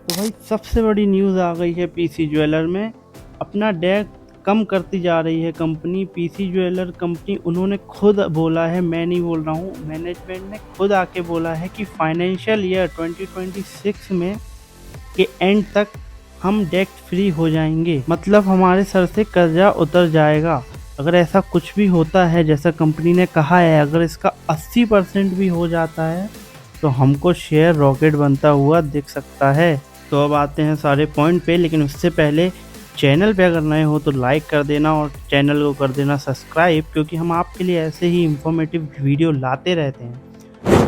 तो भाई सबसे बड़ी न्यूज़ आ गई है पीसी ज्वेलर में। अपना डेट कम करती जा रही है कंपनी, पीसी ज्वेलर कंपनी। उन्होंने खुद बोला है, मैं नहीं बोल रहा हूँ, मैनेजमेंट ने खुद आके बोला है कि फाइनेंशियल ईयर 2026 में के एंड तक हम डेट फ्री हो जाएंगे। मतलब हमारे सर से कर्जा उतर जाएगा। अगर ऐसा कुछ भी होता है जैसा कंपनी ने कहा है, अगर इसका 80% भी हो जाता है तो हमको शेयर रॉकेट बनता हुआ दिख सकता है। तो अब आते हैं सारे पॉइंट पे, लेकिन उससे पहले चैनल पे अगर नए हो तो लाइक कर देना और चैनल को कर देना सब्सक्राइब, क्योंकि हम आपके लिए ऐसे ही इंफॉर्मेटिव वीडियो लाते रहते हैं।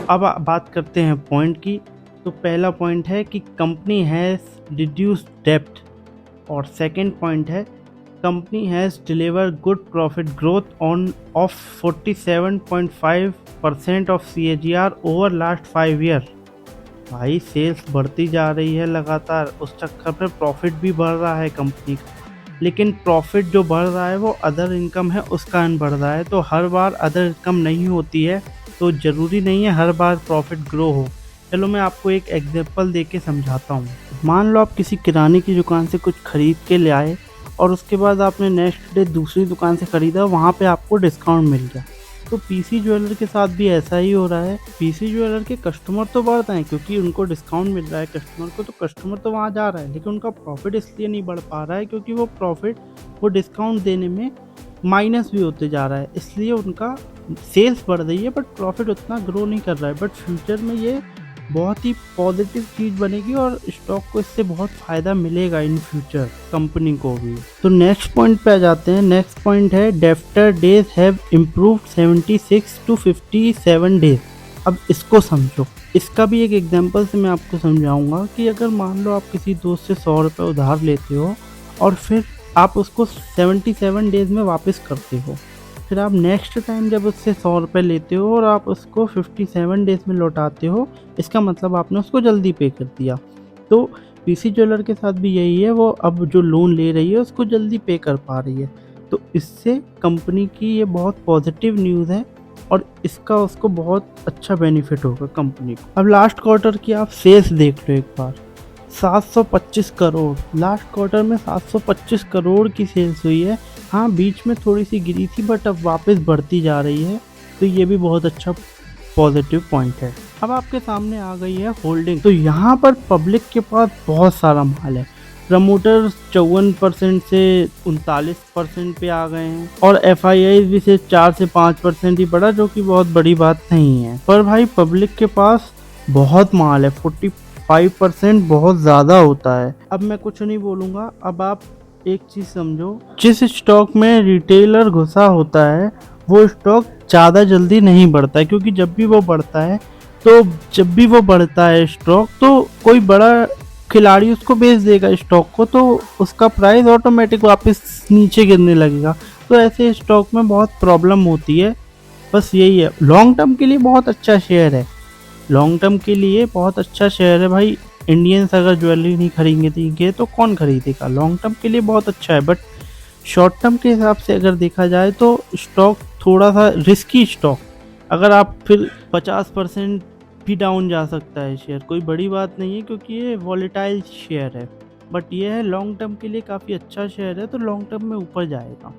अब बात करते हैं पॉइंट की। तो पहला पॉइंट है कि कंपनी हैज़ रिड्यूस्ड डेब्ट, और सेकंड पॉइंट है company has deliver good profit growth on off 47.5% of CAGR over last 5 year. भाई सेल्स बढ़ती जा रही है लगातार, उस चक्कर में प्रॉफिट भी बढ़ रहा है कंपनी का। लेकिन प्रॉफिट जो बढ़ रहा है वो अदर इनकम है उसका कारण बढ़ रहा है। तो हर बार अदर इनकम नहीं होती है, तो ज़रूरी नहीं है हर बार प्रॉफिट ग्रो हो। चलो मैं आपको एक एग्जांपल दे के समझाता हूँ। मान लो आप किसी किराने की दुकान से कुछ खरीद के ले आए और उसके बाद आपने नेक्स्ट डे दूसरी दुकान से ख़रीदा, वहाँ पे आपको डिस्काउंट मिल गया। तो पीसी ज्वेलर के साथ भी ऐसा ही हो रहा है। पीसी ज्वेलर के कस्टमर तो बढ़ रहे हैं क्योंकि उनको डिस्काउंट मिल रहा है कस्टमर को, तो कस्टमर तो वहाँ जा रहा है, लेकिन उनका प्रॉफिट इसलिए नहीं बढ़ पा रहा है क्योंकि वो प्रॉफिट वो डिस्काउंट देने में माइनस भी होते जा रहा है। इसलिए उनका सेल्स बढ़ रही है बट प्रॉफिट उतना ग्रो नहीं कर रहा है। बट फ्यूचर में ये बहुत ही पॉजिटिव चीज़ बनेगी और स्टॉक को इससे बहुत फ़ायदा मिलेगा इन फ्यूचर, कंपनी को भी। तो नेक्स्ट पॉइंट पे आ जाते हैं। नेक्स्ट पॉइंट है debtor days have improved 76 to 57 days. अब इसको समझो, इसका भी एक एग्जांपल से मैं आपको समझाऊंगा कि अगर मान लो आप किसी दोस्त से 100 रुपये उधार लेते हो और फिर आप उसको 77 डेज में वापस करते हो, फिर आप नेक्स्ट टाइम जब उससे 100 रुपये लेते हो और आप उसको 57 डेज में लौटाते हो, इसका मतलब आपने उसको जल्दी पे कर दिया। तो पीसी ज्वेलर के साथ भी यही है, वो अब जो लोन ले रही है उसको जल्दी पे कर पा रही है। तो इससे कंपनी की ये बहुत पॉजिटिव न्यूज़ है और इसका उसको बहुत अच्छा बेनिफिट होगा कंपनी को। अब लास्ट क्वार्टर की आप सेल्स देख लो एक बार, 725 करोड़। लास्ट क्वार्टर में 725 करोड़ की सेल्स हुई है। हाँ, बीच में थोड़ी सी गिरी थी बट अब वापस बढ़ती जा रही है, तो ये भी बहुत अच्छा पॉजिटिव पॉइंट है। अब आपके सामने आ गई है होल्डिंग। तो यहाँ पर पब्लिक के पास बहुत सारा माल है। प्रमोटर 54% से 39% पे आ गए हैं और FII भी से 4 से 5% ही बढ़ा, जो कि बहुत बड़ी बात नहीं है। पर भाई पब्लिक के पास बहुत माल है, 45% बहुत ज़्यादा होता है। अब मैं कुछ नहीं बोलूँगा, अब आप एक चीज़ समझो, जिस स्टॉक में रिटेलर घुसा होता है वो स्टॉक ज़्यादा जल्दी नहीं बढ़ता है, क्योंकि जब भी वो बढ़ता है स्टॉक, तो कोई बड़ा खिलाड़ी उसको बेच देगा स्टॉक को, तो उसका प्राइस ऑटोमेटिक वापस नीचे गिरने लगेगा। तो ऐसे स्टॉक में बहुत प्रॉब्लम होती है। बस यही है, लॉन्ग टर्म के लिए बहुत अच्छा शेयर है, लॉन्ग टर्म के लिए बहुत अच्छा शेयर है भाई। इंडियंस अगर ज्वेलरी नहीं खरीदेंगे तो कौन खरीदेगा? लॉन्ग टर्म के लिए बहुत अच्छा है, बट शॉर्ट टर्म के हिसाब से अगर देखा जाए तो स्टॉक थोड़ा सा रिस्की स्टॉक। अगर आप फिर 50% भी डाउन जा सकता है शेयर, कोई बड़ी बात नहीं है क्योंकि ये वॉलेटाइल शेयर है। बट ये है लॉन्ग टर्म के लिए काफ़ी अच्छा शेयर है, तो लॉन्ग टर्म में ऊपर जाएगा।